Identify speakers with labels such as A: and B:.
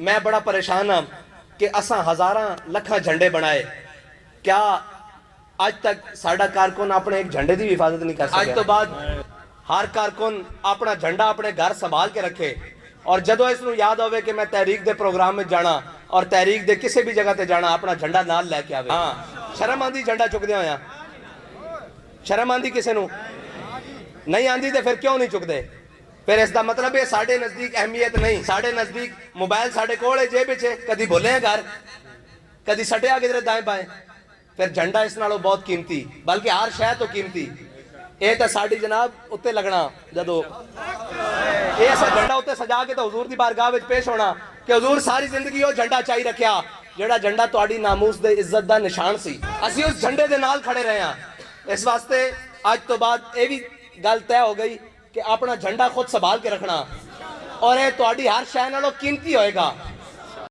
A: मैं बड़ा परेशान हाँ कि असा हज़ारां लखां झंडे बनाए, क्या अज तक साडा कारकुन अपने एक झंडे की भी हिफाजत नहीं कर सका। अज तो बाद हर कारकुन अपना झंडा अपने घर संभाल के रखे, और जदों इसनूं याद होवे कि मैं तहरीक दे प्रोग्राम में जाना और तहरीक दे किसी भी जगह ते जाना, अपना झंडा नाल लैके आवे। हाँ, शर्म आंदी झंडा चुकदे होया? शर्म आंदी किसी नूं? नहीं आंदी तो फिर क्यों नहीं चुकते? फिर इसका मतलब है साढ़े नजदीक अहमियत नहीं, साढ़े नजदीक मोबाइल साढ़े कोल है, जेब विच है, कदी भुले हैं घर, कदी सटिया किधरे दाएं बाएं। फिर झंडा इस नालों बहुत कीमती, बल्कि हर शह तो कीमती। ये तो साड़ी जनाब उत्ते लगना, जदों ये ऐसा झंडा उत्ते सजा के तो हजूर की बारगाह में पेश होना कि हजूर सारी जिंदगी वो झंडा चाई रखिया जेड़ा झंडा तुहाडी नामूस दे इज्जत दा निशान सी। असीं उस झंडे दे नाल खड़े रहे हैं। इस वास्ते अज तो बाद ये भी गल तय हो गई कि अपना झंडा खुद संभाल के रखना, और ये तुहाडी हर शय नालों कीमती होएगा।